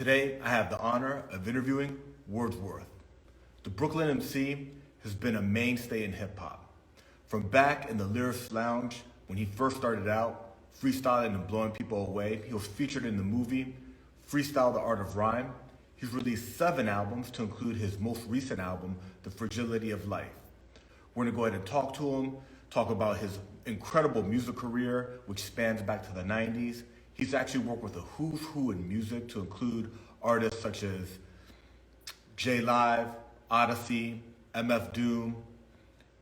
Today, I have the honor of interviewing Wordsworth. The Brooklyn MC has been a mainstay in hip hop. From back in the Lyricist Lounge, when he first started out, freestyling and blowing people away, he was featured in the movie Freestyle the Art of Rhyme. He's released 7 albums to include his most recent album, The Fragility of Life. We're gonna go ahead and talk to him, talk about his incredible music career, which spans back to the 90s. He's actually worked with a who's who in music to include artists such as J Live, Odyssey, MF Doom,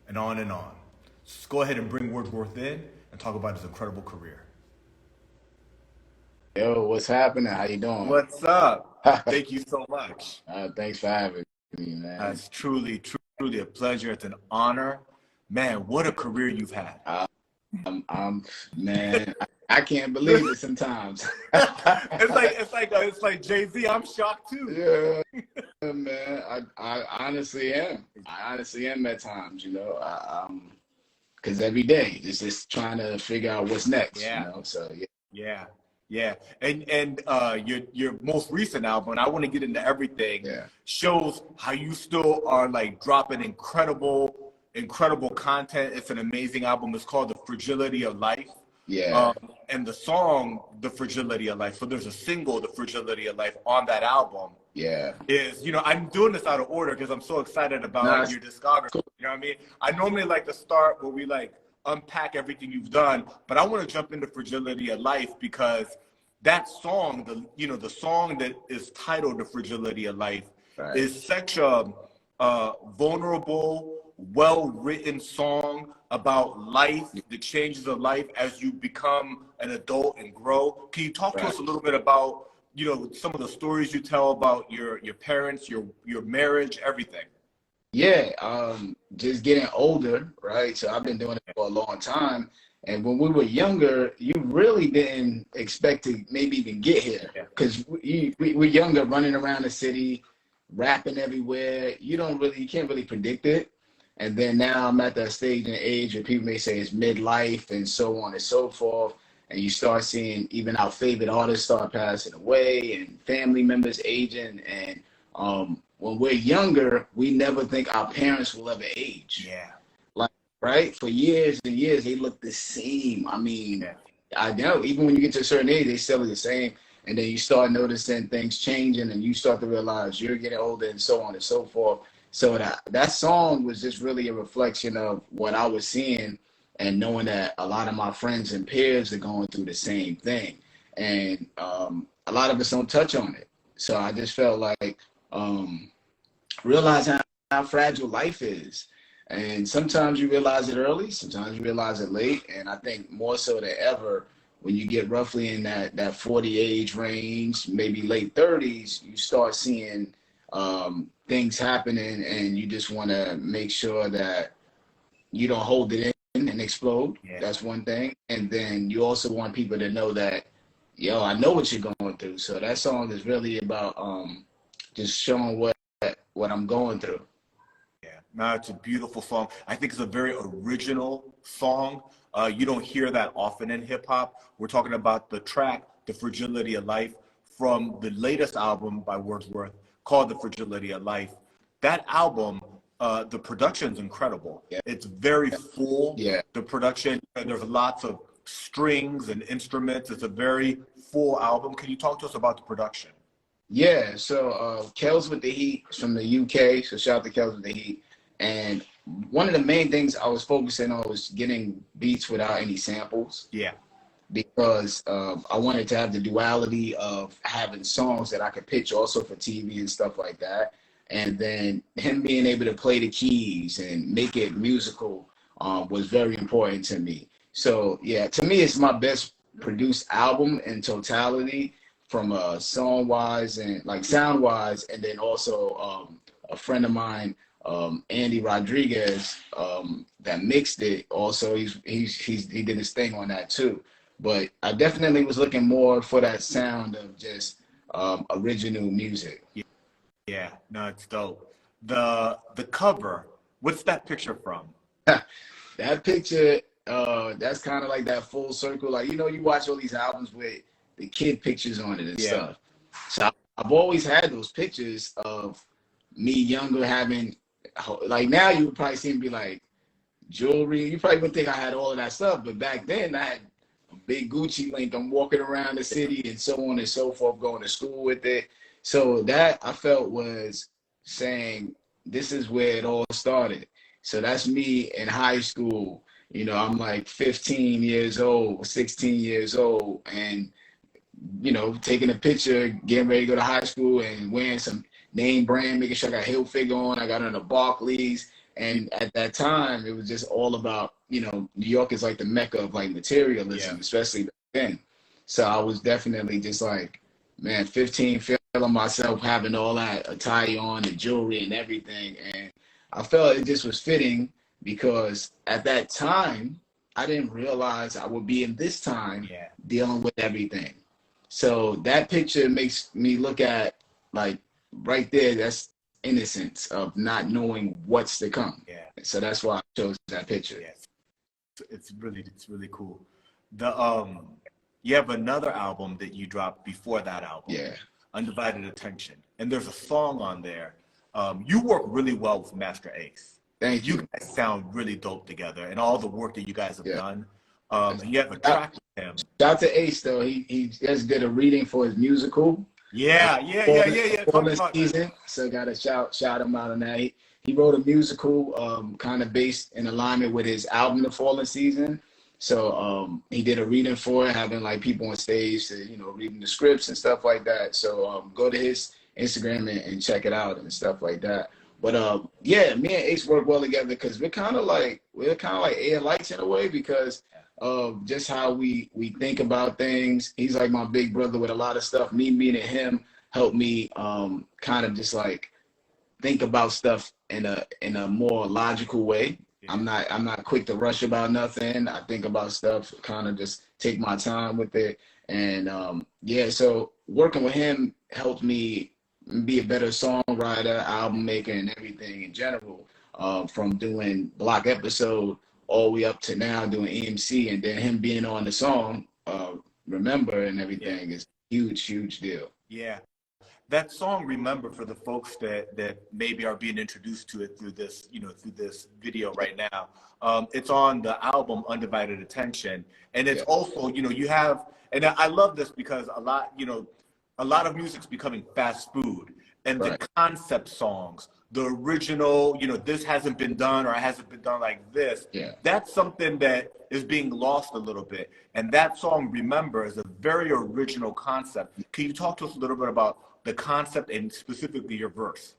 and on and on. So let's go ahead and bring Wordsworth in and talk about his incredible career. Yo, what's happening? How you doing? What's up? Thank you so much. Thanks for having me, man. It's truly a pleasure. It's an honor. Man, what a career you've had. Man, I can't believe it sometimes. it's like Jay-Z. I'm shocked too. Yeah, man. I honestly am. I honestly am at times, because every day it's just trying to figure out what's next. Yeah. So yeah. And your most recent album, and I want to get into everything, shows how you still are like dropping incredible content. It's an amazing album. It's called The Fragility of Life. Yeah. And the song, The Fragility of Life, so there's a single, The Fragility of Life, on that album. Yeah. Is, I'm doing this out of order because I'm so excited about your discography. Cool. You know what I mean? I normally like to start where we like unpack everything you've done, but I want to jump into Fragility of Life because that song, the song that is titled The Fragility of Life, is such a vulnerable, well-written song about life, the changes of life as you become an adult and grow. Can you talk to us a little bit about, some of the stories you tell about your parents, your marriage, everything? Yeah, just getting older, right? So I've been doing it for a long time. And when we were younger, you really didn't expect to maybe even get here because we're younger, running around the city, rapping everywhere. You can't really predict it. And then now I'm at that stage and age where people may say it's midlife and so on and so forth. And you start seeing even our favorite artists start passing away and family members aging. And when we're younger, we never think our parents will ever age. Yeah. Right? For years and years, they look the same. I mean, I know even when you get to a certain age, they still look the same. And then you start noticing things changing and you start to realize you're getting older and so on and so forth. So that song was just really a reflection of what I was seeing and knowing that a lot of my friends and peers are going through the same thing. And a lot of us don't touch on it. So I just felt like realizing how fragile life is. And sometimes you realize it early, sometimes you realize it late. And I think more so than ever, when you get roughly in that 40 age range, maybe late 30s, you start seeing things happening and you just want to make sure that you don't hold it in and explode. Yeah. That's one thing. And then you also want people to know that, I know what you're going through. So that song is really about just showing what I'm going through. No, it's a beautiful song. I think it's a very original song. You don't hear that often in hip hop. We're talking about the track, The Fragility of Life, from the latest album by Wordsworth called The Fragility of Life. That album, the production's incredible. Yeah. It's very full. Yeah. The production, there's lots of strings and instruments. It's a very full album. Can you talk to us about the production? Yeah, so Kels with the Heat from the UK. So shout out to Kels with the Heat. And one of the main things I was focusing on was getting beats without any samples. Yeah. Because I wanted to have the duality of having songs that I could pitch also for TV and stuff like that. And then him being able to play the keys and make it musical was very important to me. So, yeah, to me, it's my best produced album in totality from song-wise and like sound-wise. And then also a friend of mine, Andy Rodriguez, that mixed it. Also, he did his thing on that too. But I definitely was looking more for that sound of just original music. Yeah, no, it's dope. The cover, what's that picture from? That picture, that's kind of like that full circle. Like, you watch all these albums with the kid pictures on it and stuff. So I've always had those pictures of me younger having, like now you would probably see me be like jewelry. You probably wouldn't think I had all of that stuff, but back then I had a big Gucci link. I'm walking around the city and so on and so forth, going to school with it. So that I felt was saying this is where it all started. So that's me in high school. You know, I'm like 15 years old, 16 years old, and you know, taking a picture, getting ready to go to high school and wearing some name brand, making sure I got Hilfiger on, I got on the Barclays. And at that time, it was just all about, you know, New York is like the mecca of like materialism, especially back then. So I was definitely just like, man, 15, feeling myself having all that attire on, the jewelry and everything. And I felt it just was fitting because at that time, I didn't realize I would be in this time dealing with everything. So that picture makes me look at like right there, that's innocence of not knowing what's to come. Yeah. So that's why I chose that picture. Yeah. It's really cool. The you have another album that you dropped before that album. Yeah. Undivided Attention. And there's a song on there. You work really well with Master Ace. Thank you. You guys sound really dope together and all the work that you guys have done. And you have a track with him. Shout out to Ace though. He just did a reading for his musical. Yeah. Season. So gotta shout him out on that. He wrote a musical kind of based in alignment with his album The Fallen Season. So he did a reading for it, having like people on stage to, you know, reading the scripts and stuff like that. So go to his Instagram and check it out and stuff like that. But yeah, me and Ace work well together because we're kind of like air lights in a way because of just how we think about things. He's like my big brother with a lot of stuff. Me meeting him helped me kind of just like think about stuff in a more logical way. Yeah. I'm not quick to rush about nothing. I think about stuff, kind of just take my time with it. And yeah, so working with him helped me be a better songwriter, album maker, and everything in general. From doing block episode all the way up to now doing emcee, and then him being on the song Remember and everything is huge deal. Yeah. That song Remember, for the folks that maybe are being introduced to it through this, you know, through this video right now, it's on the album Undivided Attention. And it's also, you know, you have, and I love this because a lot of music's becoming fast food, and the concept songs, the original, you know, this hasn't been done or it hasn't been done like this. Yeah. That's something that is being lost a little bit. And that song Remember is a very original concept. Can you talk to us a little bit about the concept and specifically your verse?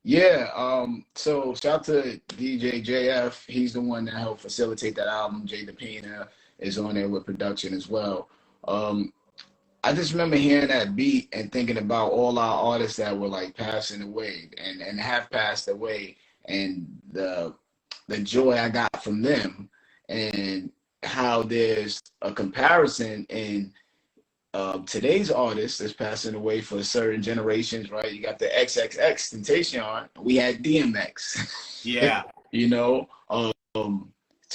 Yeah, so shout out to DJ JF. He's the one that helped facilitate that album. Jay DePina is on there with production as well. I just remember hearing that beat and thinking about all our artists that were like passing away and have passed away, and the joy I got from them, and how there's a comparison in today's artists that's passing away for certain generations, right? You got the XXX Tentacion. We had DMX. Yeah. You know,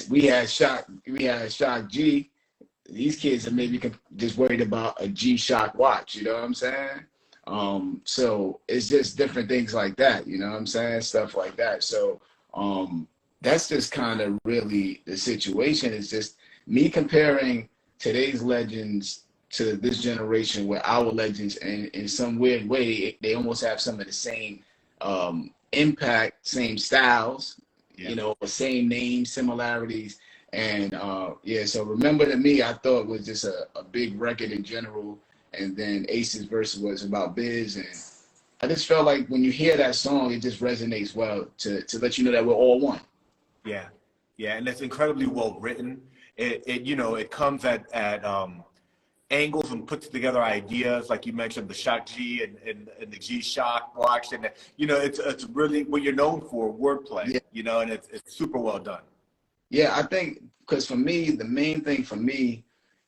we had Shock G. These kids are maybe just worried about a G-Shock watch, you know what I'm saying? So it's just different things like that, you know what I'm saying? Stuff like that. So that's just kind of really the situation. It's just me comparing today's legends to this generation with our legends, and in some weird way, they almost have some of the same impact, same styles, you know, same names, similarities. And yeah, so Remember to me, I thought was just a big record in general. And then Ace's verse was about biz. And I just felt like when you hear that song, it just resonates well to let you know that we're all one. Yeah. Yeah. And it's incredibly well written. It you know, it comes at angles and puts together ideas, like you mentioned, the Shock G and the G-Shock watch. And, you know, it's really what you're known for, wordplay, you know, and it's super well done. Yeah, I think because for me, the main thing for me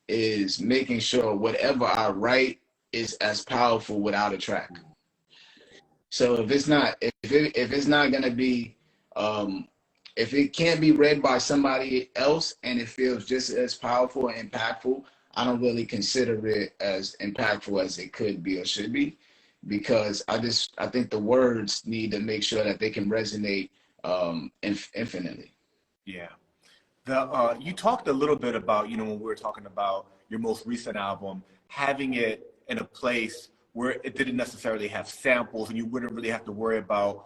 is making sure whatever I write is as powerful without a track. So if it's not, if it's not gonna be, if it can't be read by somebody else and it feels just as powerful and impactful, I don't really consider it as impactful as it could be or should be. because I think the words need to make sure that they can resonate infinitely. Yeah. You talked a little bit about, when we were talking about your most recent album, having it in a place where it didn't necessarily have samples and you wouldn't really have to worry about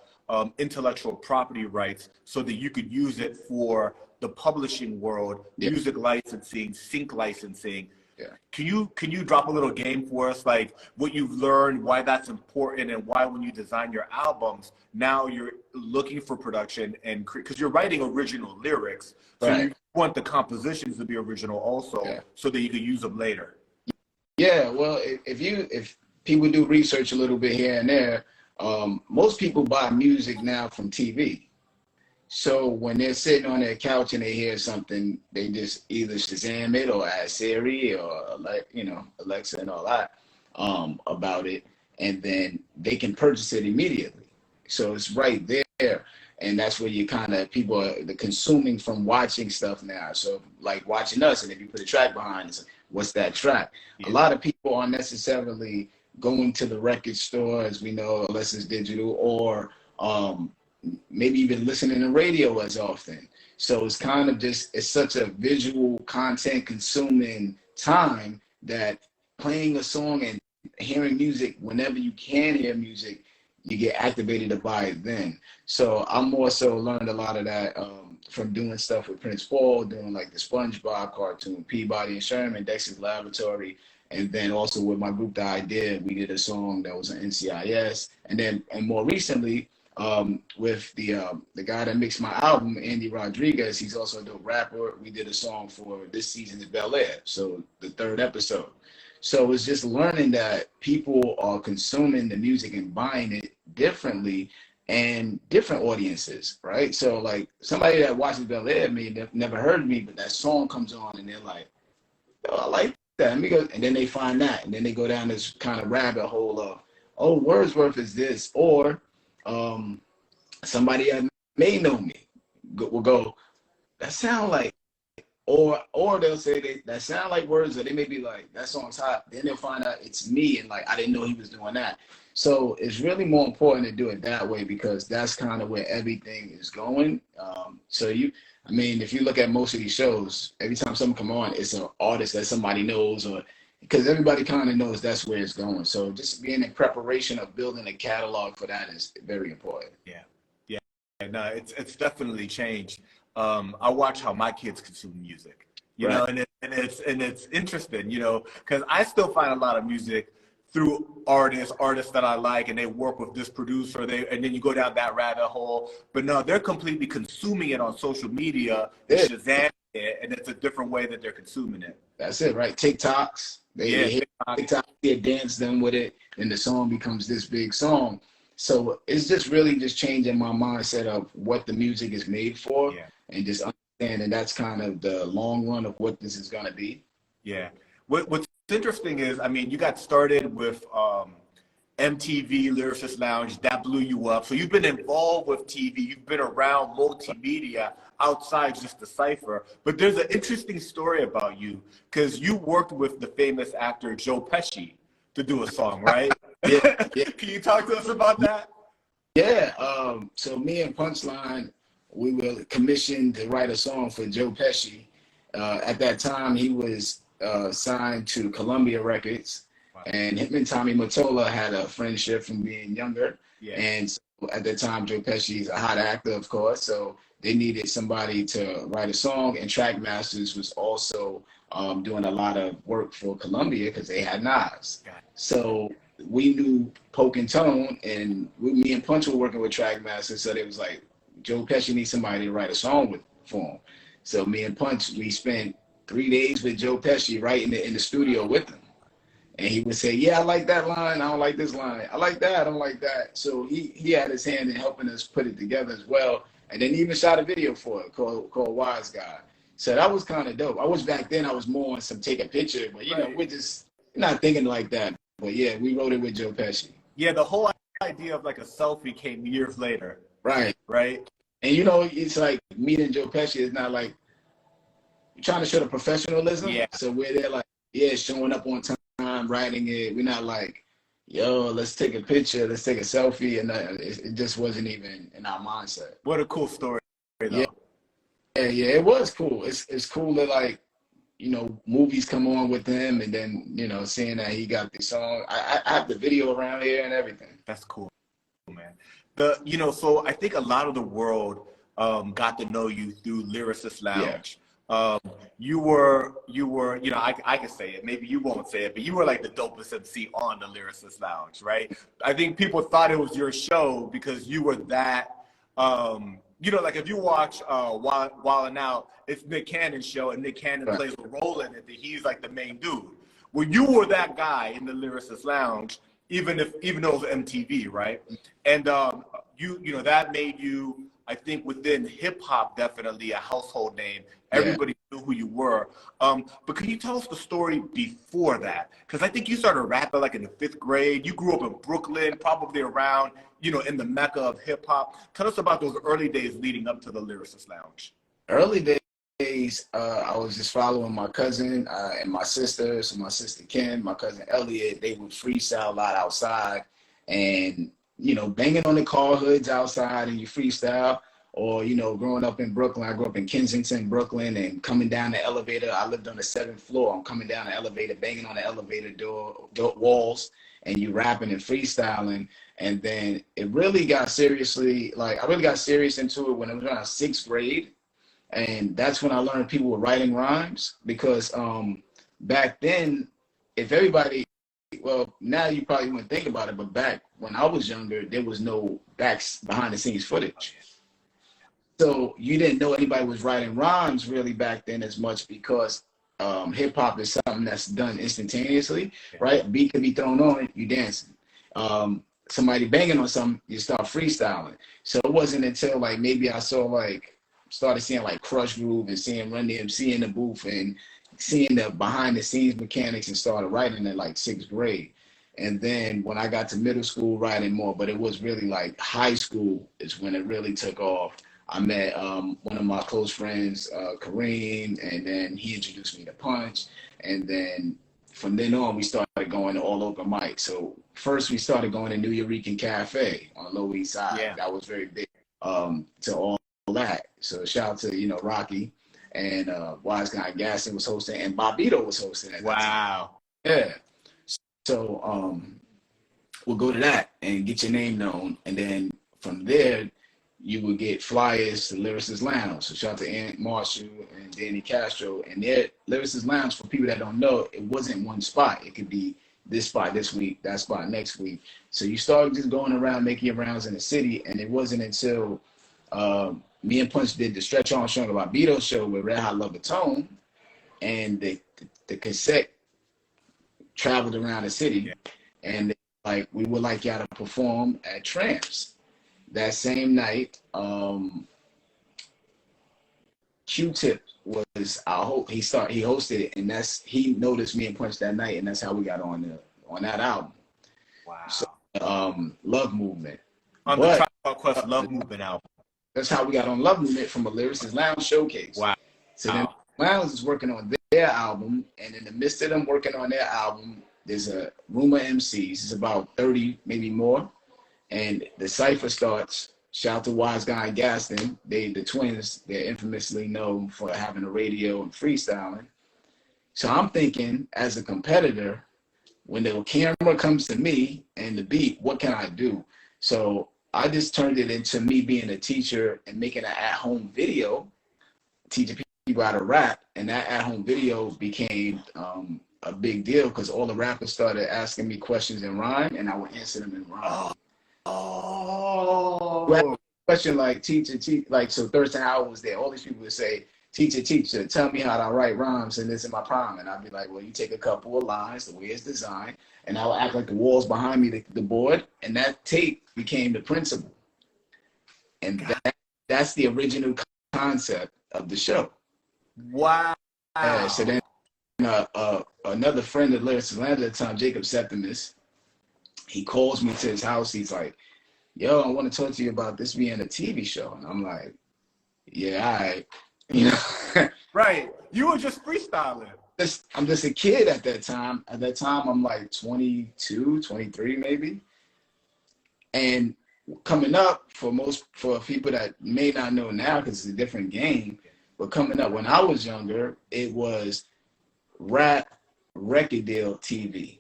intellectual property rights so that you could use it for the publishing world, Yeah. music licensing, sync licensing. Yeah. Can you drop a little game for us, like what you've learned, why that's important, and why when you design your albums, now you're looking for production and because you're writing original lyrics, so Right. you want the compositions to be original also, Yeah. so that you can use them later. Yeah, well, if people do research a little bit here and there, most people buy music now from TV. So when they're sitting on their couch and they hear something, they just either Shazam it or ask Siri or Alexa and all that about it, and then they can purchase it immediately. So it's right there, and that's where you people are the consuming from watching stuff now. So like watching us, and if you put a track behind it, what's that track? Yeah. A lot of people aren't necessarily going to the record store, as we know, unless it's digital, or maybe even listening to radio as often. So it's kind of it's such a visual content consuming time that playing a song and hearing music, whenever you can hear music, you get activated to buy it then. So I more so learned a lot of that from doing stuff with Prince Paul, doing like the SpongeBob cartoon, Peabody and Sherman, Dexter's Laboratory. And then also with my group, The Idea, we did a song that was an NCIS. And more recently, with the guy that mixed my album, Andy Rodriguez, he's also a dope rapper. We did a song for this season's Bel Air, so the 3rd episode. So it's just learning that people are consuming the music and buying it differently and different audiences, right? So like somebody that watches Bel Air may never heard me, but that song comes on and they're like, oh, I like that. Let me go. And then they find that, and then they go down this kind of rabbit hole of, oh, Wordsworth is this, or somebody that may know me will go, that sound like, or they'll say that sound like words, or they may be like, that song's hot. Then they'll find out it's me, and like, I didn't know he was doing that. So it's really more important to do it that way, because that's kind of where everything is going. If you look at most of these shows, every time someone come on, it's an artist that somebody knows, or because everybody kind of knows that's where it's going. So just being in preparation of building a catalog for that is very important. Yeah. No, it's definitely changed. I watch how my kids consume music, you know, and it's interesting, because I still find a lot of music through artists that I like, and they work with this producer, and then you go down that rabbit hole. But no, they're completely consuming it on social media, Shazam it, and it's a different way that they're consuming it. That's it, right? TikToks. They hit TikTok, they dance them with it, and the song becomes this big song. So it's just really just changing my mindset of what the music is made for, and just understanding that's kind of the long run of what this is going to be. Yeah. What's interesting is, you got started with MTV, Lyricist Lounge, that blew you up. So you've been involved with TV, you've been around multimedia outside just the cipher. But there's an interesting story about you, because you worked with the famous actor Joe Pesci to do a song, right? Yeah. Can you talk to us about that? Yeah. So me and Punchline, we were commissioned to write a song for Joe Pesci. At that time, he was signed to Columbia Records. Wow. And him and Tommy Mottola had a friendship from being younger. Yeah. And so at that time, Joe Pesci is a hot actor, of course. So they needed somebody to write a song. And Trackmasters was also doing a lot of work for Columbia because they had Nas. So we knew Poke and Tone, and me and Punch were working with Trackmasters. So they was like, Joe Pesci needs somebody to write a song for him. So me and Punch, we spent 3 days with Joe Pesci writing it in the studio with him. And he would say, yeah, I like that line. I don't like this line. I like that. I don't like that. So he had his hand in helping us put it together as well. And then he even shot a video for it called Wise Guy. So that was kind of dope. Back then, I was more on some take a picture. But, we're just not thinking like that. But, yeah, we wrote it with Joe Pesci. Yeah, the whole idea of like a selfie came years later. Right. And, it's like meeting Joe Pesci is not like you're trying to show the professionalism. Yeah. So we're there like, showing up on time, writing it. We're not like, yo, let's take a picture, let's take a selfie, and it just wasn't even in our mindset. What a cool story, Yeah, though. yeah, it was cool. It's cool that like, you know, movies come on with him, and then, you know, seeing that he got the song. I have the video around here and everything. That's cool, man. So I think a lot of the world got to know you through Lyricist Yeah. Lounge. You were, I can say it, maybe you won't say it, but you were like the dopest MC on the Lyricist Lounge, right? I think people thought it was your show because you were that, like if you watch Wild 'N Out, it's Nick Cannon's show, and Nick Cannon Right. plays a role in it that he's like the main dude. Well, you were that guy in the Lyricist Lounge, even though it was MTV, right? And that made you, I think, within hip hop, definitely a household name. Everybody knew who you were. But can you tell us the story before that? Because I think you started rapping like in the 5th grade. You grew up in Brooklyn, probably around, in the mecca of hip hop. Tell us about those early days leading up to the Lyricist Lounge. Early days, I was just following my cousin and my sister. So my sister Ken, my cousin Elliot, they would freestyle a lot outside, and banging on the car hoods outside, and you freestyle. Or growing up in Brooklyn, I grew up in Kensington, Brooklyn, and coming down the elevator. I lived on the 7th floor. I'm coming down the elevator, banging on the elevator door walls, and you rapping and freestyling. And then it really got seriously, I really got serious into it when I was around 6th grade. And that's when I learned people were writing rhymes, because back then, if everybody, well, now you probably wouldn't think about it, but back when I was younger, there was no behind the scenes footage. So you didn't know anybody was writing rhymes really back then as much, because hip hop is something that's done instantaneously, right? A beat could be thrown on, you dancing. Somebody banging on something, you start freestyling. So it wasn't until maybe I started seeing Crush Groove and seeing Run DMC in the booth and seeing the behind the scenes mechanics, and started writing in 6th grade. And then when I got to middle school, writing more, but it was really high school is when it really took off. I met one of my close friends, Kareem, and then he introduced me to Punch. And then from then on, we started going to all open mics. So first we started going to New Eurekan Cafe on Lower East Side. Yeah. That was very big to all that. So shout out to, Rocky, and Wise Guy Gaston was hosting, and Bobbito was hosting at that time. Yeah. So we'll go to that and get your name known. And then from there, you would get flyers to Lyricist Lounge. So shout out to Aunt Marshall and Danny Castro. And their Lyricist Lounge, for people that don't know, it wasn't one spot. It could be this spot this week, that spot next week. So you started just going around, making your rounds in the city. And it wasn't until me and Punch did the Stretch Armstrong about Beto show with Red Hot Love the Tone, and the cassette traveled around the city. And we would like y'all to perform at Tramps. That same night, Q-Tip was he hosted it, and he noticed me and Punch that night, and that's how we got on that album. Wow. So, Love Movement. On the Tribe Quest Love Movement album. That's how we got on Love Movement, from a Lyricist Lounge showcase. Wow. So then Lounge is working on their album, and in the midst of them working on their album, there's a room of MCs. It's about 30, maybe more. And the cypher starts. Shout out to Wise Guy and Gaston. The twins, they're infamously known for having a radio and freestyling. So I'm thinking, as a competitor, when the camera comes to me and the beat, what can I do? So I just turned it into me being a teacher and making an at-home video, teaching people how to rap. And that at-home video became a big deal, because all the rappers started asking me questions in rhyme, and I would answer them in rhyme. Oh. Question teacher, so Thurston Howard was there. All these people would say, teacher, tell me how to write rhymes and this in my prime. And I'd be like, well, you take a couple of lines, the way it's designed, and I would act like the walls behind me, the board, and that tape became the principle. And that's the original concept of the show. Wow. So then another friend of Lyricist Lounge at the time, Jacob Septimus, he calls me to his house. He's like, yo, I want to talk to you about this being a TV show. And I'm like, yeah, all right. Right. You were just freestyling. I'm just a kid at that time. At that time, I'm like 22, 23 maybe. And coming up, for people that may not know now, because it's a different game, but coming up when I was younger, it was rap, record deal, TV.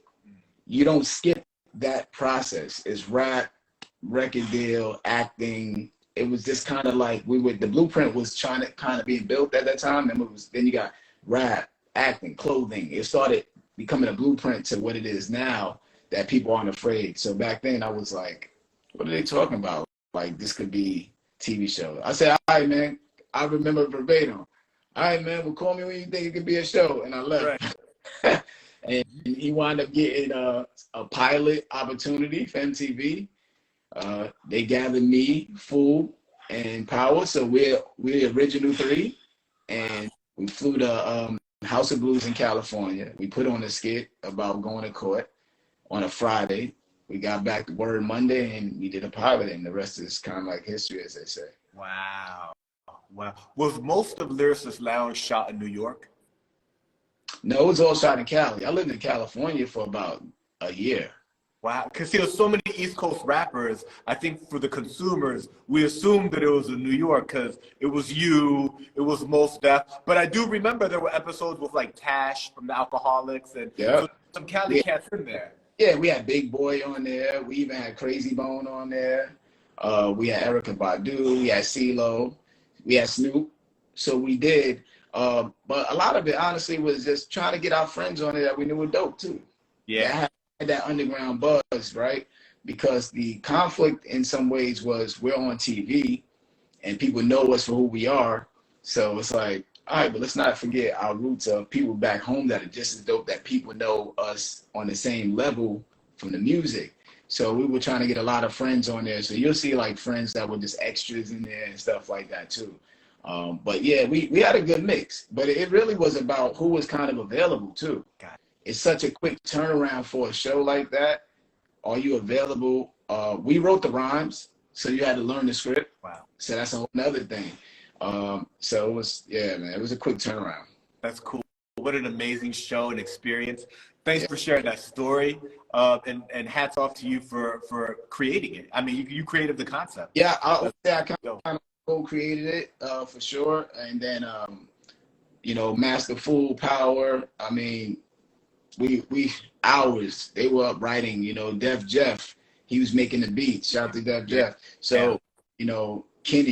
You don't skip that process. It's rap, record deal, acting. It was just kind of like the blueprint was trying to kind of being built at that time. And then you got rap, acting, clothing. It started becoming a blueprint to what it is now that people aren't afraid. So back then I was like, what are they talking about? Like, this could be TV show. I said, all right, man. I remember verbatim. All right, man, well, call me when you think it could be a show. And I left. Right. And he wound up getting a pilot opportunity for MTV. They gathered me, Fool, and Power. So we're the original three. And we flew to House of Blues in California. We put on a skit about going to court on a Friday. We got back to Word Monday, and we did a pilot, and the rest is kind of like history, as they say. Wow. Was most of Lyricist Lounge shot in New York? No, it was all shot in Cali. I lived in California for about a year. Wow, because there's so many East Coast rappers. I think for the consumers, we assumed that it was in New York because it was you, it was Mos Def. But I do remember there were episodes with like Tash from the Alcoholics and so some Cali cats in there. Yeah, we had Big Boy on there. We even had Crazy Bone on there. We had Erykah Badu. We had CeeLo. We had Snoop. So we did. But a lot of it, honestly, was just trying to get our friends on it that we knew were dope, too. Yeah. Had that underground buzz, right? Because the conflict in some ways was we're on TV and people know us for who we are. So it's like, all right, but let's not forget our roots of people back home that are just as dope, that people know us on the same level from the music. So we were trying to get a lot of friends on there. So you'll see like friends that were just extras in there and stuff like that too. But yeah, we had a good mix, but it really was about who was kind of available too. It's such a quick turnaround for a show like that. Are you available? We wrote the rhymes, so you had to learn the script. Wow. So that's a whole nother thing. So it was, yeah, man, it was a quick turnaround. That's cool. What an amazing show and experience. Thanks for sharing that story. And hats off to you for creating it. I mean, you created the concept. Yeah, I kind of co-created it for sure. And then, Master Fool, Power. I mean, we hours, they were up writing, Def Jeff, he was making the beats. Shout out to Def Jeff. So, Kenny,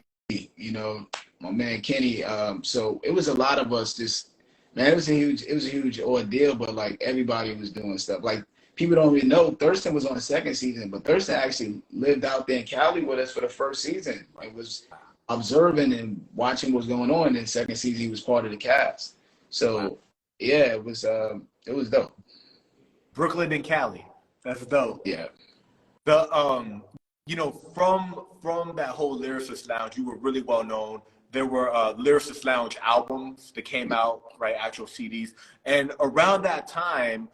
my man Kenny. So it was a lot of us just, man, it was a huge ordeal, but like everybody was doing stuff. Like people don't really know, Thurston was on the second season, but Thurston actually lived out there in Cali with us for the first season. Like was observing and watching what's going on. In the second season, he was part of the cast. So yeah, it was dope. Brooklyn and Cali. That's dope. Yeah. The from that whole Lyricist Lounge, you were really well known. There were Lyricist Lounge albums that came out, right? Actual CDs. And around that time,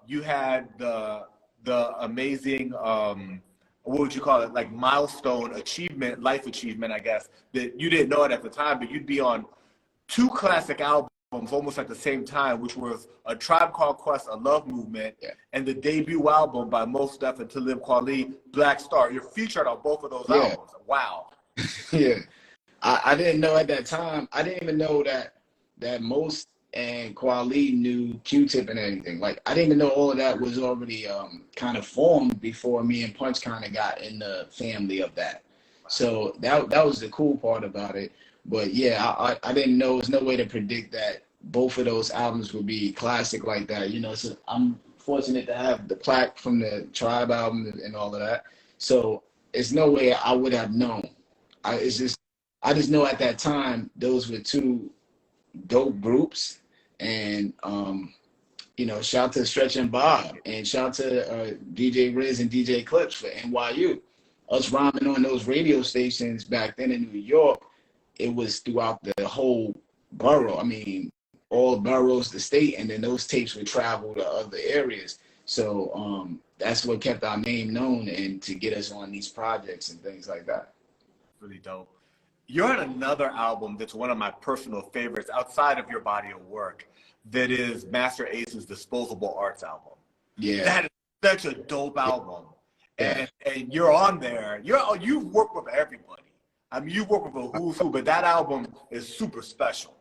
you had the amazing what would you call it? Like milestone achievement, life achievement, I guess, that you didn't know it at the time, but you'd be on two classic albums almost at the same time, which was A Tribe Called Quest, A Love Movement, and the debut album by Mos Def and Talib Kweli, Black Star. You're featured on both of those albums. Wow. Yeah. I didn't know at that time. I didn't even know that Mos and Kweli knew Q-Tip and anything. Like, I didn't even know all of that was already kind of formed before me and Punch kind of got in the family of that. So that was the cool part about it. But yeah, I didn't know, there's no way to predict that both of those albums would be classic like that, So I'm fortunate to have the plaque from the Tribe album and all of that. So it's no way I would have known. I just know at that time those were two dope groups, and shout to Stretch and Bob, and shout to DJ Riz and DJ Clips for NYU. Us rhyming on those radio stations back then in New York. It was throughout the whole borough. I mean, all boroughs, the state, and then those tapes would travel to other areas. So that's what kept our name known and to get us on these projects and things like that. Really dope. You're on another album that's one of my personal favorites outside of your body of work. That is Master Ace's Disposable Arts album. Yeah. That is such a dope album. Yeah. And you're on there. You've worked with everybody. I mean, you've worked with a who's who, but that album is super special.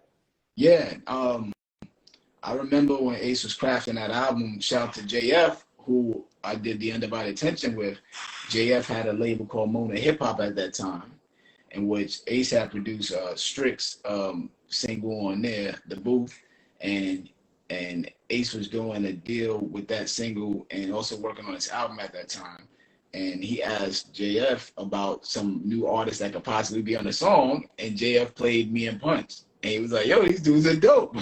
Yeah. I remember when Ace was crafting that album, shout out to JF, who I did the Undivided Attention with. JF had a label called Mona Hip Hop at that time, in which Ace had produced Strick's single on there, The Booth, and Ace was doing a deal with that single and also working on his album at that time. And he asked JF about some new artists that could possibly be on the song, and JF played Me and Punch. And he was like, yo, these dudes are dope.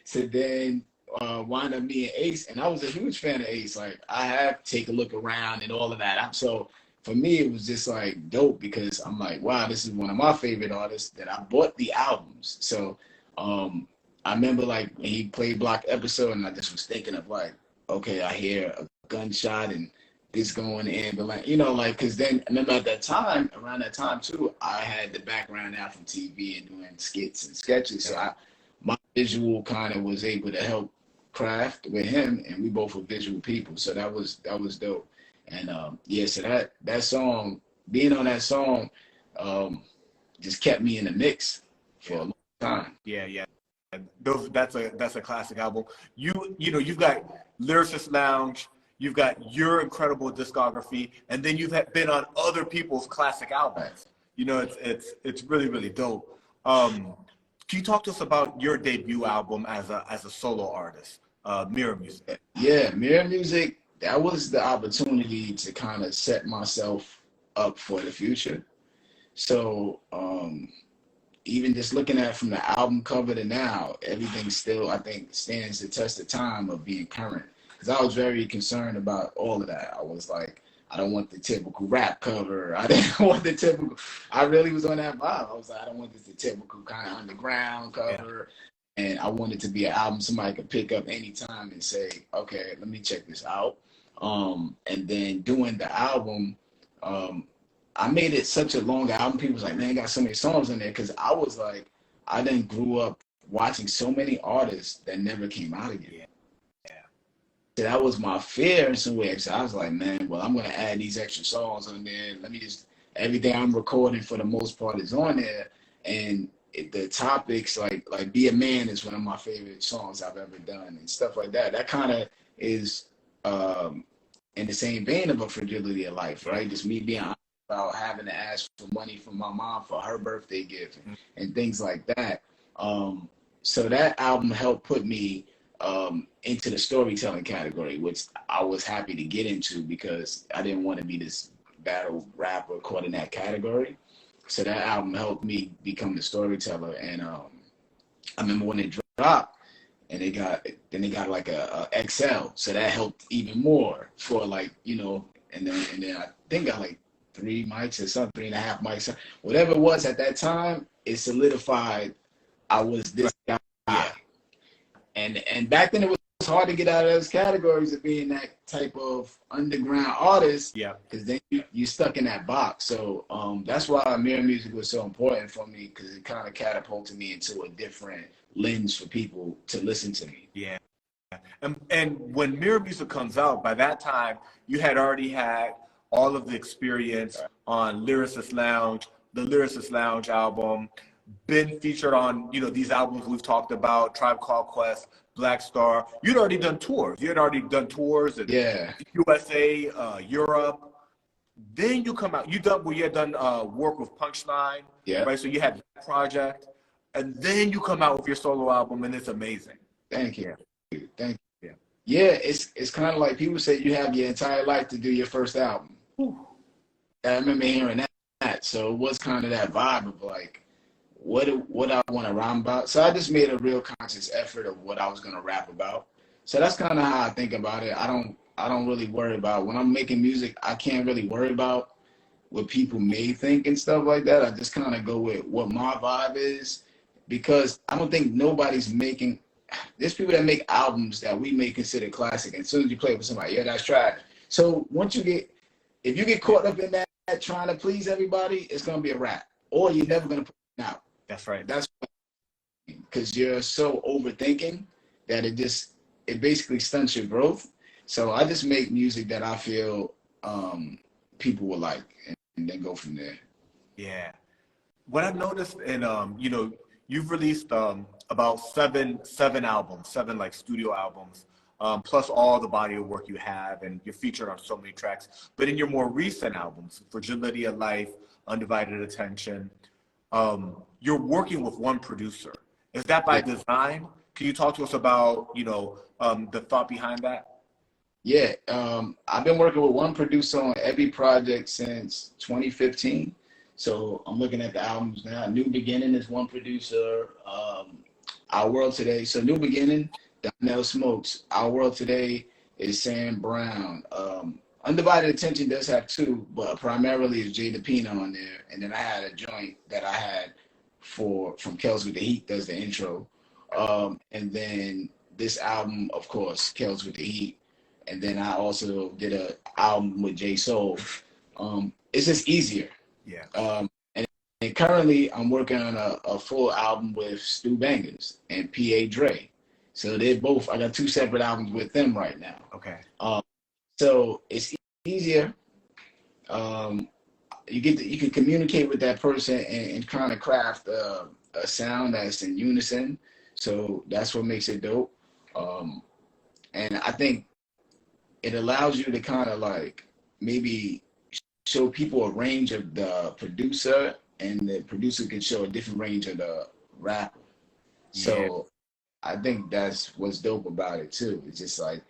So then wind up me and Ace, and I was a huge fan of Ace. Like, I have to take a look around and all of that. So for me, it was just like dope, because I'm like, wow, this is one of my favorite artists that I bought the albums. So I remember like when he played Block Episode, and I just was thinking of like, okay, I hear a gunshot and this going in, but like, you know, like, because then I remember at that time, around that time too, I had the background out from TV and doing skits and sketches. So my visual kind of was able to help craft with him, and we both were visual people. So that was dope. And yeah, so that song, being on that song, just kept me in the mix for a long time. Yeah. That's a classic album. You know, you've got Lyricist Lounge, you've got your incredible discography, and then you've been on other people's classic albums. You know, it's really, really dope. Can you talk to us about your debut album as a solo artist, Mirror Music? Yeah, Mirror Music, that was the opportunity to kind of set myself up for the future. So even just looking at from the album cover to now, everything still, I think, stands the test of time of being current. Because I was very concerned about all of that. I was like, I don't want the typical rap cover. I didn't want the typical, I really was on that vibe. I was like, I don't want this the typical kind of underground cover. Yeah. And I wanted to be an album somebody could pick up anytime and say, okay, let me check this out. And then doing the album, I made it such a long album. People was like, man, got so many songs in there. Because I was like, I done grew up watching so many artists that never came out again. Yeah. So that was my fear in some ways. So I was like, man, well, I'm going to add these extra songs on there. Let me just, everything I'm recording for the most part is on there. And the topics, like Be a Man is one of my favorite songs I've ever done and stuff like that. That kind of is in the same vein of A Fragility of Life, right? Just me being honest about having to ask for money from my mom for her birthday gift and things like that. So that album helped put me into the storytelling category, which I was happy to get into because I didn't want to be this battle rapper caught in that category. So that album helped me become the storyteller. And I remember when it dropped and they got like a XL. So that helped even more for like, you know, and then I think I like 3 mics or something, 3.5 mics, whatever it was at that time, it solidified I was this guy. Yeah. And back then it was hard to get out of those categories of being that type of underground artist. Yeah. Because then you stuck in that box. So that's why Mirror Music was so important for me, because it kind of catapulted me into a different lens for people to listen to me. Yeah. And when Mirror Music comes out, by that time, you had already had all of the experience on Lyricist Lounge, the Lyricist Lounge album, been featured on, you know, these albums we've talked about, Tribe Called Quest, Black Star. You'd already done tours. You had already done tours in USA, Europe. Then you come out. You had done work with Punchline, right? So you had that project, and then you come out with your solo album, and it's amazing. Thank you. Thank you. Yeah, it's kind of like people say you have your entire life to do your first album. And I remember hearing that. So it was kind of that vibe of like, what I want to rhyme about. So I just made a real conscious effort of what I was going to rap about. So that's kind of how I think about it. I don't really worry about, when I'm making music, I can't really worry about what people may think and stuff like that. I just kind of go with what my vibe is, because I don't think nobody's making, there's people that make albums that we may consider classic, and as soon as you play it with somebody, yeah, that's trash. So if you get caught up in that trying to please everybody, it's going to be a rap. or you're never gonna put it out. That's right. That's because you're so overthinking that it basically stunts your growth. So I just make music that I feel people will like, and then go from there. Yeah. What I've noticed, and you know, you've released about seven albums, seven like studio albums, plus all the body of work you have, and you're featured on so many tracks. But in your more recent albums, Fragility of Life, Undivided Attention, you're working with one producer. Is that by design? Can you talk to us about, you know, the thought behind that? Yeah, I've been working with one producer on every project since 2015. So I'm looking at the albums now. New Beginning is one producer. Our World Today. So New Beginning, Donnell Smokes. Our World Today is Sam Brown. Undivided Attention does have two, but primarily is Jay DePina on there. And then I had a joint that I had from Kels with the Heat does the intro. And then this album, of course, Kels with the Heat. And then I also did an album with J Soul. It's just easier. Yeah. And currently I'm working on a full album with Stu Bangers and P.A. Dre. So they're both, I got two separate albums with them right now. Okay. So it's easier. You can communicate with that person and kind of craft a sound that's in unison. So that's what makes it dope. And I think it allows you to kind of like maybe show people a range of the producer, and the producer can show a different range of the rapper. So I think that's what's dope about it too. It's just like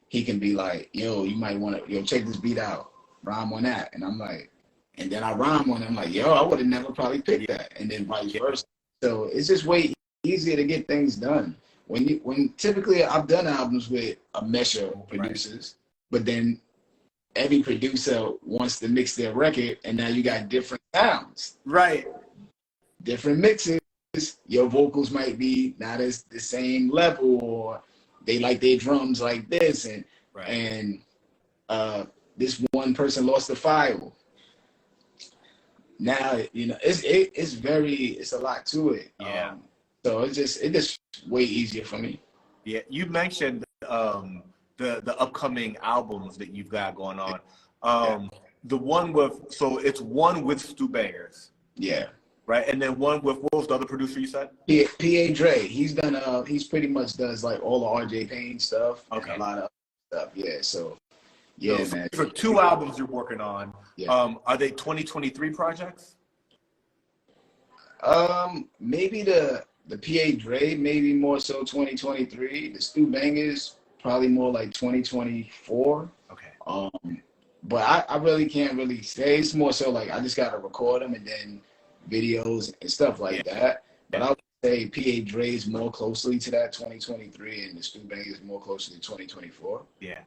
he can be like, yo, you might want to, check this beat out, rhyme on that. And I'm like, and then I rhyme on it. I'm like, yo, I would have never probably picked that. And then vice versa. So it's just way easier to get things done. When typically I've done albums with a mesh of producers, but then every producer wants to mix their record, and now you got different sounds. Right. Different mixes. Your vocals might be not as the same level, or they like their drums like this, and this one person lost the file. Now it's a lot to it. Yeah. So it's just way easier for me. Yeah. You mentioned the upcoming albums that you've got going on. The one it's one with Stu Bangers. Yeah. Right. And then one with, what was the other producer you said? P.A. Dre. He's done he's pretty much does like all the RJ Payne stuff. Okay. And a lot of stuff. Yeah. So man. For two albums you're working on, are they 2023 projects? Maybe the P.A. Dre, maybe more so 2023. The Stu Bangers, probably more like 2024. Okay. But I really can't really say. It's more so like I just got to record them and then videos and stuff like that. But I would say P.A. Dre is more closely to that 2023, and the Stu Bangers more closely to 2024. Yeah.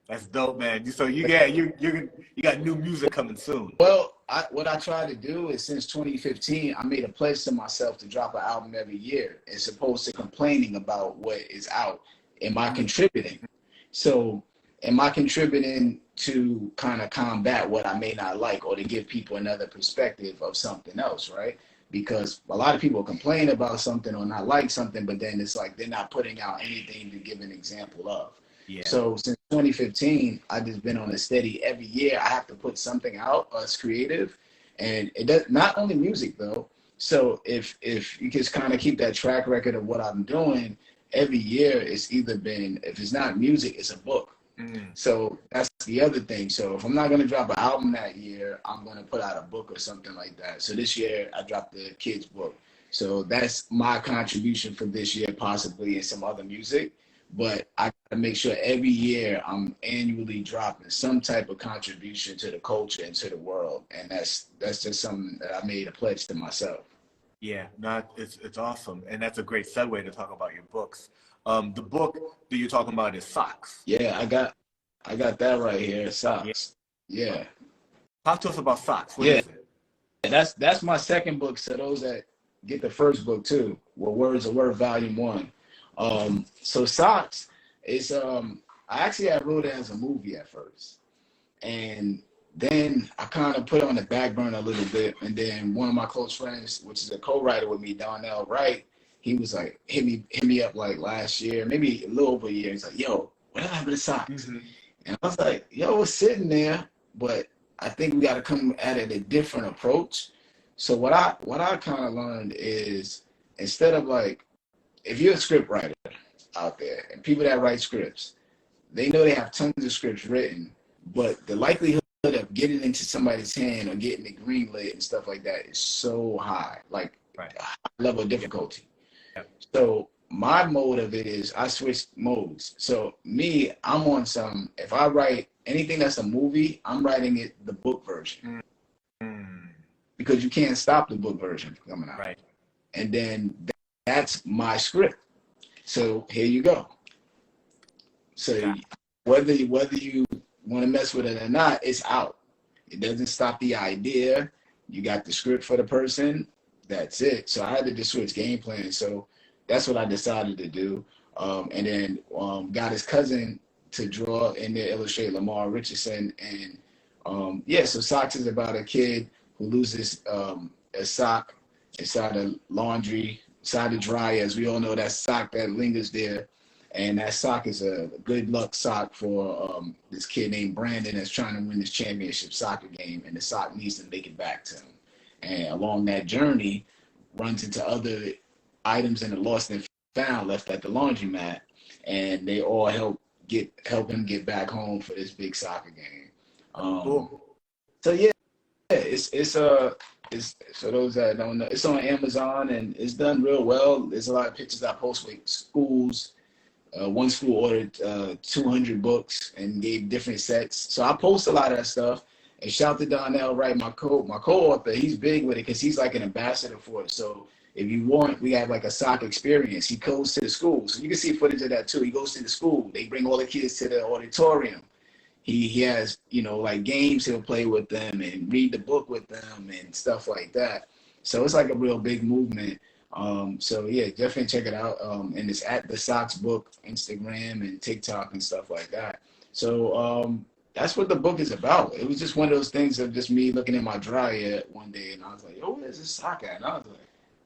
That's dope, man. So you got new music coming soon. Well, what I try to do is since 2015, I made a pledge to myself to drop an album every year, as opposed to complaining about what is out. Am I contributing? So am I contributing to kind of combat what I may not like, or to give people another perspective of something else, right? Because a lot of people complain about something or not like something, but then it's like they're not putting out anything to give an example of. Yeah. So since 2015, I've just been on a steady, every year I have to put something out as creative, and it does not only music though. So if you just kind of keep that track record of what I'm doing, every year it's either been, if it's not music, it's a book. So that's the other thing. So if I'm not going to drop an album that year, I'm going to put out a book or something like that. So this year I dropped the kids book. So that's my contribution for this year, possibly, and some other music. But I got to make sure every year I'm annually dropping some type of contribution to the culture and to the world. And that's just something that I made a pledge to myself. Yeah, it's awesome. And that's a great segue to talk about your books. The book that you're talking about is Socks. Yeah, I got that right here, Socks. Yeah. Talk to us about Socks. What is it? That's my second book. So those that get the first book too, Words of Worth Volume 1. So Socks is I wrote it as a movie at first, and then I kind of put it on the back burner a little bit. And then one of my close friends, which is a co-writer with me, Donnell Wright, he was like, hit me up like last year, maybe a little over a year. He's like, yo, what happened to the socks? Mm-hmm. And I was like, yo, it's sitting there, but I think we got to come at it a different approach. So what I kind of learned is, instead of like, if you're a script writer out there, and people that write scripts, they know they have tons of scripts written, but the likelihood of getting into somebody's hand or getting it greenlit and stuff like that is so high, like a high level of difficulty. Yep. So my mode of it is I switched modes. So me, I'm on some, if I write anything that's a movie, I'm writing it the book version. Mm-hmm. Because you can't stop the book version from coming out. Right. And then that's my script. So here you go. So whether you want to mess with it or not, it's out. It doesn't stop the idea. You got the script for the person. That's it. So I had to just switch game plan. So that's what I decided to do. And then got his cousin to draw and then illustrate, Lamar Richardson. And so Socks is about a kid who loses a sock inside the laundry, inside the dryer. As we all know, that sock that lingers there. And that sock is a good luck sock for this kid named Brandon that's trying to win this championship soccer game, and the sock needs to make it back to him. And along that journey, runs into other items in the lost and found left at the laundromat, and they all help him get back home for this big soccer game. Cool. So yeah, it's for those that don't know, it's on Amazon and it's done real well. There's a lot of pictures I post with schools. One school ordered 200 books and gave different sets. So I post a lot of that stuff. And shout to Donnell Wright, my co-author. He's big with it because he's like an ambassador for it. So if you want, we have like a sock experience. He goes to the school. So you can see footage of that too. He goes to the school. They bring all the kids to the auditorium. He has, like games he'll play with them and read the book with them and stuff like that. So it's like a real big movement. So yeah, definitely check it out. And it's at the Socks Book, Instagram and TikTok and stuff like that. So that's what the book is about. It was just one of those things of just me looking in my dryer one day and I was like, yo, where's this sock at? And I was like,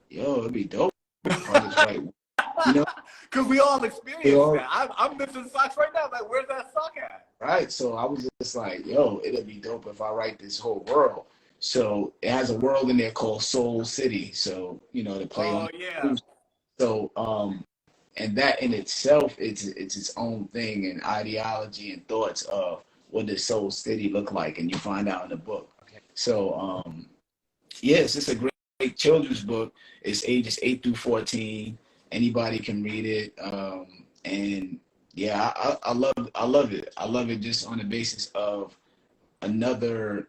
yo, it'd be dope. Because we all experience that. I'm missing socks right now. Like, where's that sock at? Right. So I was just like, yo, it'd be dope if I write this whole world. So it has a world in there called Soul City. So, to play on. Yeah. So, and that in itself, it's its own thing and ideology and thoughts of what does Soul City look like, and you find out in the book. Okay. So, it's just a great children's book. It's ages 8 through 14. Anybody can read it. And yeah, I love it. I love it just on the basis of another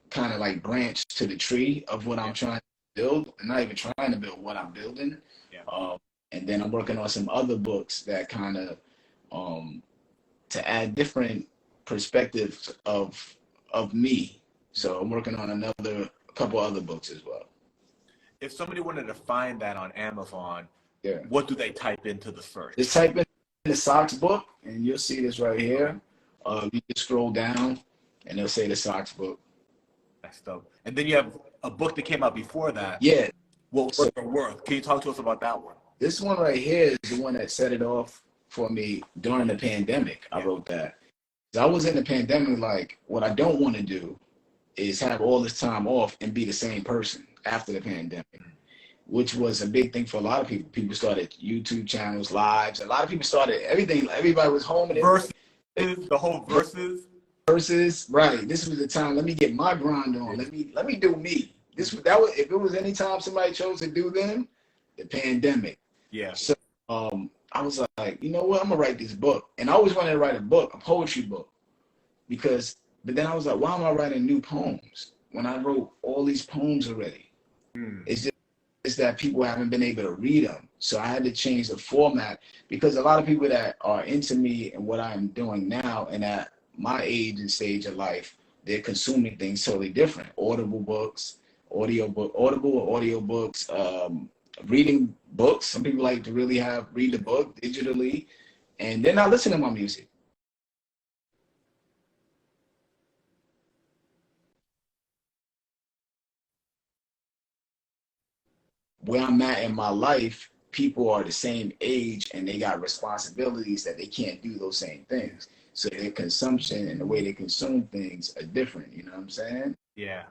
kind of like branch to the tree of what I'm trying to build. I'm not even trying to build what I'm building. Yeah. And then I'm working on some other books that kind of to add different perspectives of me. So I'm working on a couple other books as well. If somebody wanted to find that on Amazon, yeah, what do they type into the search? Just type in the Socks Book and you'll see this right here. You can scroll down and it'll say the Socks Book. That's dope. And then you have a book that came out before that. Yeah. What was it worth? Can you talk to us about that one? This one right here is the one that set it off for me during the pandemic. I wrote that. I was in the pandemic, like, what I don't want to do is have all this time off and be the same person after the pandemic, which was a big thing for a lot of people. People started YouTube channels, lives. A lot of people started everything. Everybody was home. And versus, the whole versus. Versus, right. This was the time. Let me get my grind on. Let me do me. If it was any time somebody chose to do them, the pandemic. Yeah. So I was like, you know what? I'm gonna write this book. And I always wanted to write a book, a poetry book, but then I was like, why am I writing new poems when I wrote all these poems already? It's that people haven't been able to read them. So I had to change the format because a lot of people that are into me and what I'm doing now and at my age and stage of life, they're consuming things totally different. Audible books, audible or audiobooks, reading books. Some people like to really read the book digitally, and they're not listening to my music. where I'm at in my life, people are the same age and they got responsibilities that they can't do those same things. So their consumption and the way they consume things are different. You know what I'm saying? Yeah.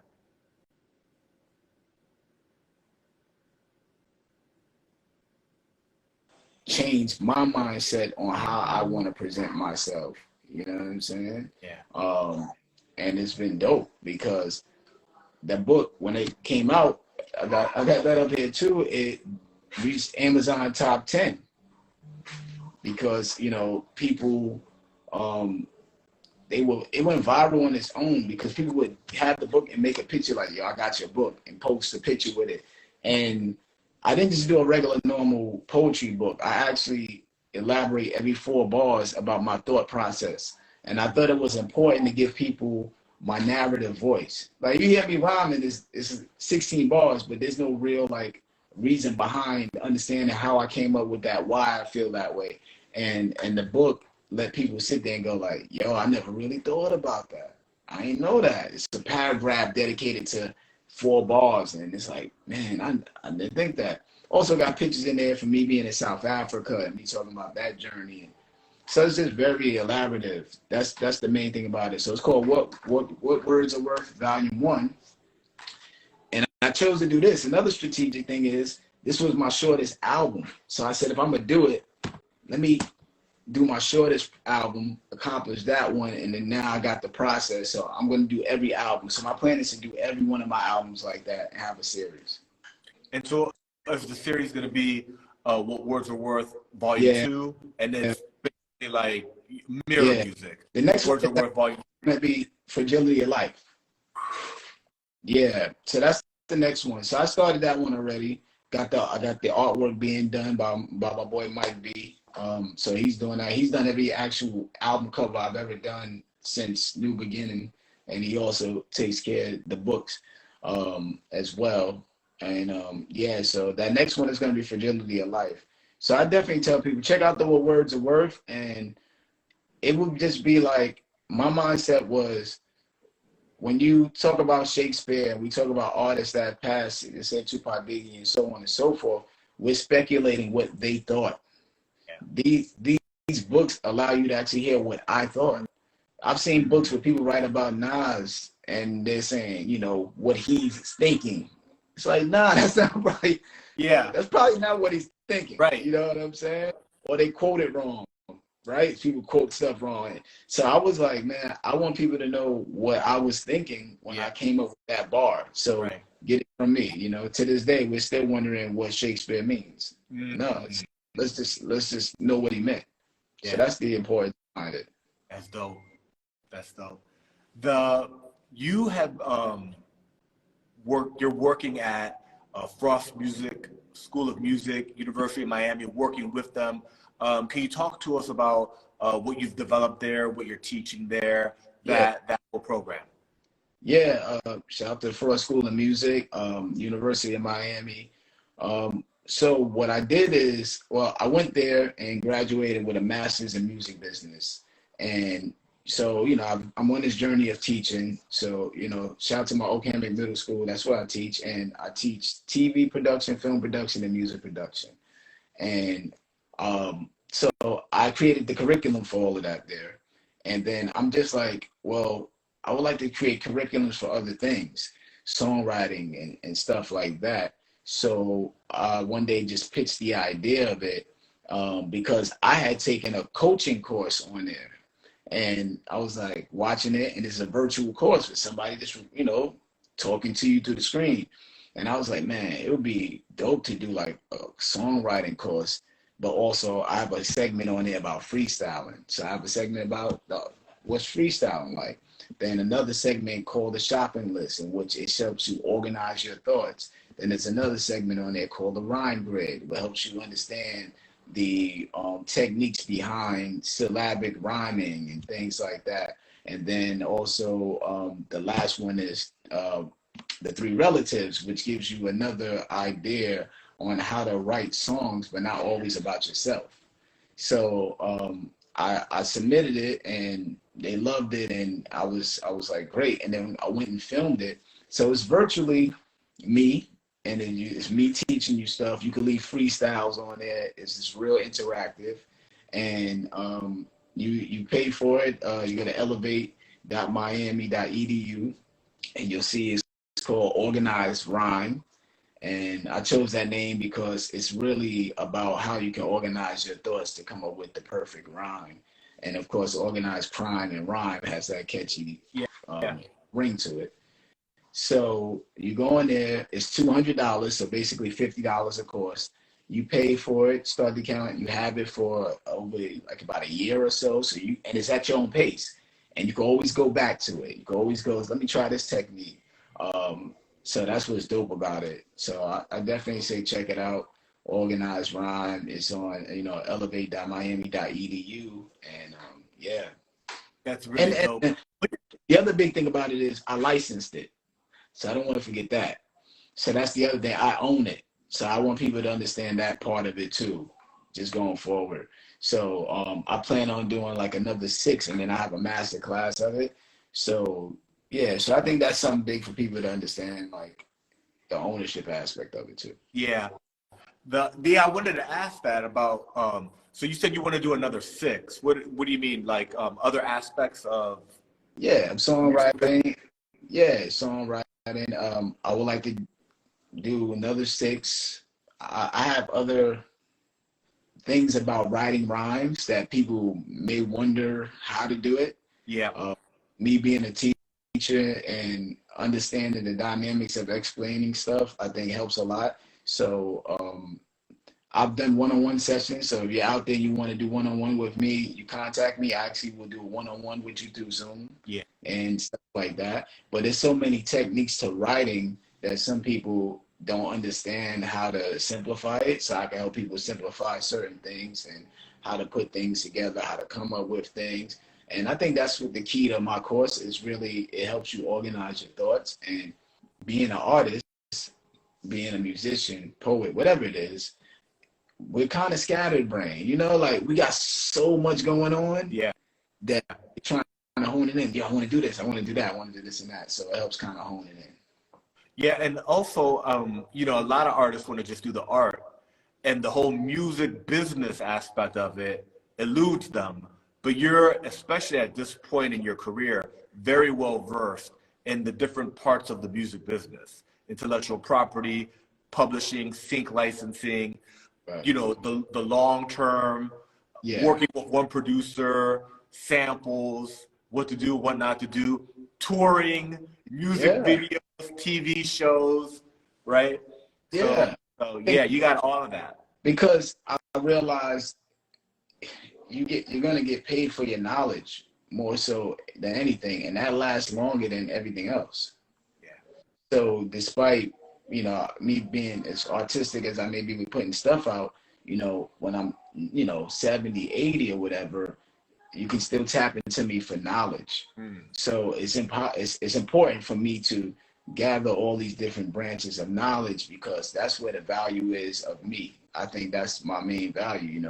Change my mindset on how I want to present myself. You know what I'm saying? Yeah. And it's been dope because that book, when it came out, I got that up here too. It reached Amazon top 10 because, you know, people, it went viral on its own because people would have the book and make a picture like, yo, I got your book, and post a picture with it. And I didn't just do a regular normal poetry book. I actually elaborate every 4 bars about my thought process. And I thought it was important to give people my narrative voice. Like, you hear me rhyming, it's 16 bars, but there's no real like reason behind understanding how I came up with that, why I feel that way. And the book let people sit there and go like, yo, I never really thought about that. I didn't know that. It's a paragraph dedicated to 4 bars. And it's like, man, I didn't think that. Also got pictures in there for me being in South Africa and me talking about that journey. So it's just very elaborative. That's the main thing about it. So it's called What Words Are Worth, Volume 1. And I chose to do this. Another strategic thing is this was my shortest album. So I said, if I'm gonna do it, let me do my shortest album, accomplish that one, and then now I got the process. So I'm going to do every album. So my plan is to do every one of my albums like that and have a series. And so is the series going to be What Words Are Worth Volume 2, and then it's basically like mirror music. The next Words one Are Worth Volume 2 is going to be Fragility of Life. Yeah, so that's the next one. So I started that one already. I got the artwork being done by my boy Mike B. So he's doing that. He's done every actual album cover I've ever done since New Beginning, and he also takes care of the books as well. And yeah, so that next one is going to be Fragility of Life. So I definitely tell people, check out the What Words Are Worth, and it would just be like, my mindset was, when you talk about Shakespeare and we talk about artists that have passed, say Tupac, Biggie, and so on and so forth, we're speculating what they thought. These books allow you to actually hear what I thought. I've seen books where people write about Nas and they're saying, you know, what he's thinking. It's like, nah, that's not right. Yeah. That's probably not what he's thinking. Right. You know what I'm saying? Or they quote it wrong. Right? People quote stuff wrong. So I was like, man, I want people to know what I was thinking when I came up with that bar. So get it from me. You know, to this day, we're still wondering what Shakespeare means. No, let's just know what he meant. So that's the important behind it. That's dope. That's dope. You have you're working at Frost Music School of Music, University of Miami, working with them. Can you talk to us about what you've developed there, what you're teaching there, that whole program? Yeah, shout out to Frost School of Music, University of Miami. So what I did is, well, I went there and graduated with a master's in music business. And so, you know, I'm on this journey of teaching. So, you know, shout out to my Oakhammock Middle School. That's what I teach. And I teach TV production, film production, and music production. And so I created the curriculum for all of that there. And then I'm just like, well, I would like to create curriculums for other things, songwriting and stuff like that. So one day just pitched the idea of it because I had taken a coaching course on there. And I was like watching it, and it's a virtual course with somebody just, you know, talking to you through the screen. And I was like, man, it would be dope to do like a songwriting course, but also I have a segment on there about freestyling. So I have a segment about what's freestyling like. Then another segment called the shopping list, in which it helps you organize your thoughts. Then there's another segment on there called the rhyme grid, which helps you understand the techniques behind syllabic rhyming and things like that. And then also the last one is the three relatives, which gives you another idea on how to write songs, but not always about yourself. So I submitted it and they loved it, and I was like, great. And then I went and filmed it. So it's virtually me and then it's me teaching you stuff. You can leave freestyles on there. It's just real interactive, and you pay for it. You go to elevate.miami.edu, and you'll see it's called Organized Rhyme. And I chose that name because it's really about how you can organize your thoughts to come up with the perfect rhyme. And of course, organized crime and rhyme has that catchy ring to it. So you go in there, it's $200, so basically $50 a course. You pay for it, start the account, you have it for over like about a year or so. And it's at your own pace. And you can always go back to it. You can always go, let me try this technique. So that's what's dope about it. So I definitely say check it out. Organized Rhyme. It's on, elevate.miami.edu. And yeah. That's really dope. And the other big thing about it is I licensed it. So I don't want to forget that. So that's the other thing. I own it. So I want people to understand that part of it too, just going forward. So I plan on doing like another 6, and then I have a master class of it. So yeah, so I think that's something big for people to understand, like the ownership aspect of it too. Yeah. I wanted to ask that about, so you said you want to do another 6. What do you mean? Like other aspects of? Yeah, songwriting. Yeah, songwriting. I would like to do another 6. I have other things about writing rhymes that people may wonder how to do it. Yeah. Me being a teacher and understanding the dynamics of explaining stuff, I think helps a lot. So I've done one-on-one sessions. So if you're out there, you want to do one-on-one with me, you contact me. I actually will do a one-on-one with you through Zoom. Yeah. And stuff like that. But there's so many techniques to writing that some people don't understand how to simplify it. So I can help people simplify certain things and how to put things together, how to come up with things. And I think that's what the key to my course is. Really, it helps you organize your thoughts. And being an artist, being a musician, poet, whatever it is, we're kind of scattered brain, like we got so much going on. Yeah. That we're trying to hone it in. Yeah, I want to do this. I want to do that. I want to do this and that. So it helps kind of hone it in. Yeah, and also, a lot of artists want to just do the art, and the whole music business aspect of it eludes them. But you're, especially at this point in your career, very well versed in the different parts of the music business: intellectual property, publishing, sync licensing, Right. the long term, working with one producer, samples, what to do, what not to do, touring, music videos, TV shows, right? Yeah. So you got all of that. Because I realized you're gonna get paid for your knowledge more so than anything, and that lasts longer than everything else. Yeah. So despite me being as artistic as I may be with putting stuff out, when I'm 70, 80 or whatever, you can still tap into me for knowledge. So it's important for me to gather all these different branches of knowledge, because that's where the value is of me. I think that's my main value.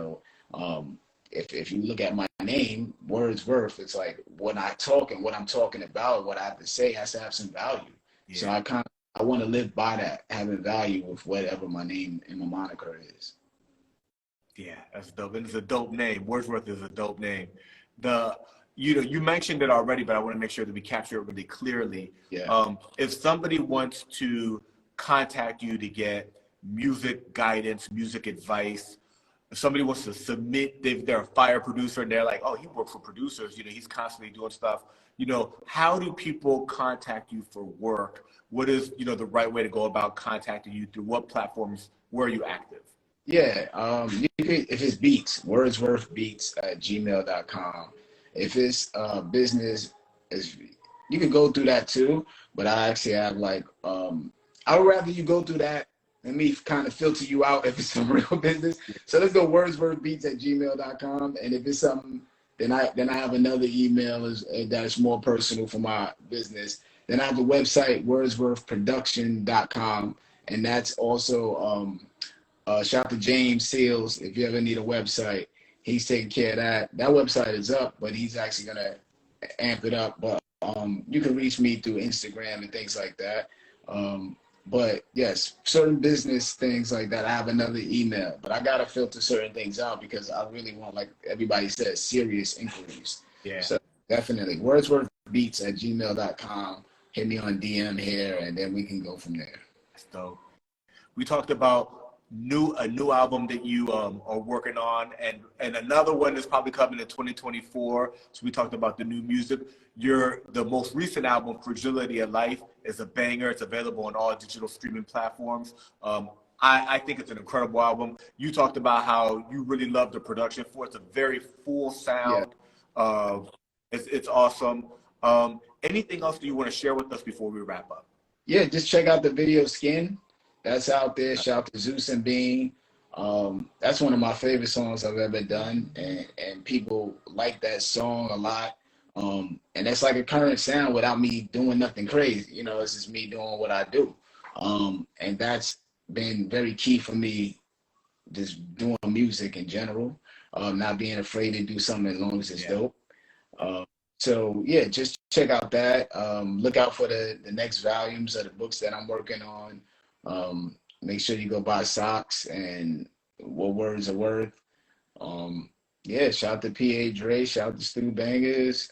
If you look at my name, Wordsworth, it's like when I talk and what I'm talking about, what I have to say has to have some value. Yeah. So I want to live by that, having value with whatever my name and my moniker is. Yeah, that's dope. And it's a dope name. Wordsworth is a dope name. You mentioned it already, but I want to make sure that we capture it really clearly. Yeah. If somebody wants to contact you to get music guidance, music advice, if somebody wants to submit, they're a fire producer and they're like, oh, he works for producers, he's constantly doing stuff. How do people contact you for work? What is, the right way to go about contacting you? Through what platforms? Where are you active? Yeah, if it's beats, wordsworthbeats@gmail.com. If it's business, you can go through that too. But I actually have I would rather you go through that and me kind of filter you out if it's some real business. So let's go wordsworthbeats@gmail.com. And if it's something, then I have another email that's more personal for my business. Then I have a website, wordsworthproduction.com, and that's also shout out to James Seals. If you ever need a website, he's taking care of that. That website is up, but he's actually gonna amp it up. But you can reach me through Instagram and things like that. But yes, certain business things like that, I have another email, but I gotta filter certain things out because I really want, like everybody says, serious inquiries. Yeah. So definitely wordsworthbeats@gmail.com. Hit me on DM here, and then we can go from there. That's dope. We talked about a new album that you are working on, and another one is probably coming in 2024. So we talked about the new music. The most recent album, Fragility of Life, is a banger. It's available on all digital streaming platforms. I think it's an incredible album. You talked about how you really love the production for it. It's a very full sound. Yeah. It's awesome. Anything else that you want to share with us before we wrap up? Yeah, just check out the video Skin. That's out there. Shout out to Zeus and Bean. That's one of my favorite songs I've ever done, and people like that song a lot. And that's like a current sound without me doing nothing crazy. You know, it's just me doing what I do. And that's been very key for me, just doing music in general, not being afraid to do something as long as it's dope. So yeah, just check out that. Look out for the next volumes of the books that I'm working on. Make sure you go buy socks and What Words Are Worth. Yeah, shout out to P.A. Dre, shout out to Stu Bangers.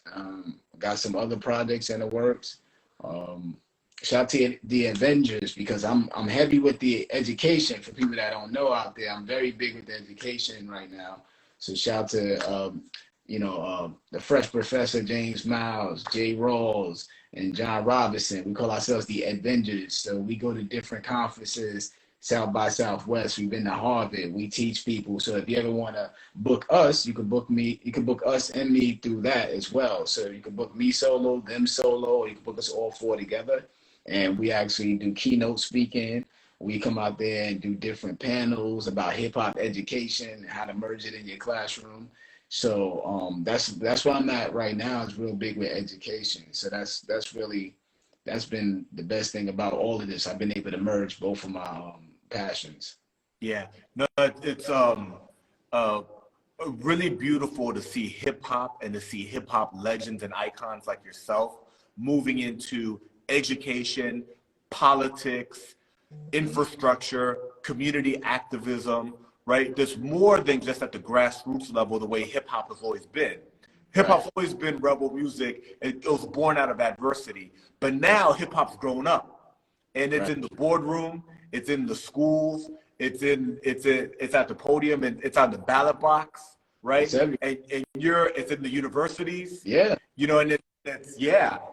Got some other projects in the works. Shout out to the Avengers, because I'm heavy with the education. For people that don't know out there, I'm very big with the education right now. So shout out to the Fresh Professor James Miles, Jay Rawls, and John Robinson. We call ourselves the Avengers. So we go to different conferences, South by Southwest. We've been to Harvard. We teach people. So if you ever want to book us, you can book me. You can book us and me through that as well. So you can book me solo, them solo, or you can book us all four together. And we actually do keynote speaking. We come out there and do different panels about hip hop education, how to merge it in your classroom. So that's where I'm at right now. Is real big with education. So that's been the best thing about all of this. I've been able to merge both of my passions. Yeah, no, it's really beautiful to see hip hop and to see hip hop legends and icons like yourself moving into education, politics, infrastructure, community activism. Right? There's more than just at the grassroots level, the way hip hop has always been. Hip hop's always been rebel music. It was born out of adversity. But now hip hop's grown up, and it's in the boardroom, it's in the schools, it's at the podium, and it's on the ballot box, right? And it's in the universities. Yeah. You know, and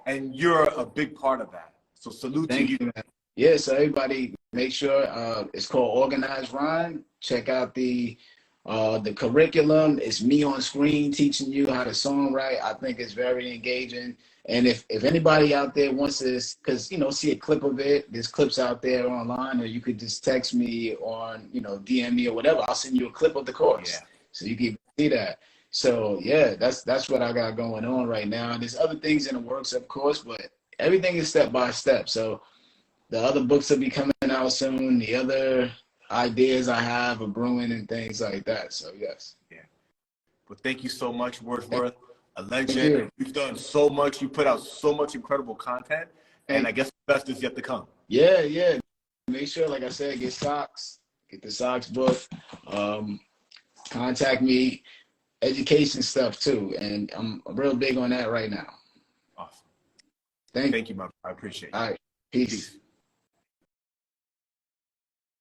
and you're a big part of that. So salute to you. Man. Yeah, so everybody make sure it's called Organized Rhyme. Check out the curriculum. It's me on screen teaching you how to songwrite. I think it's very engaging. And if anybody out there wants this, because see a clip of it, there's clips out there online, or you could just text me on, DM me or whatever. I'll send you a clip of the course, so you can see that. So yeah, that's what I got going on right now. And there's other things in the works, of course, but everything is step by step. So the other books will be coming out soon. The other ideas I have are brewing and things like that. So yes. Yeah. Well, thank you so much, Wordsworth. A legend. You've done so much. You put out so much incredible content, and I guess the best is yet to come. Yeah. Make sure, like I said, get socks. Get the socks book. Contact me. Education stuff too, and I'm real big on that right now. Awesome. Thank you, man. I appreciate it. All right. Peace.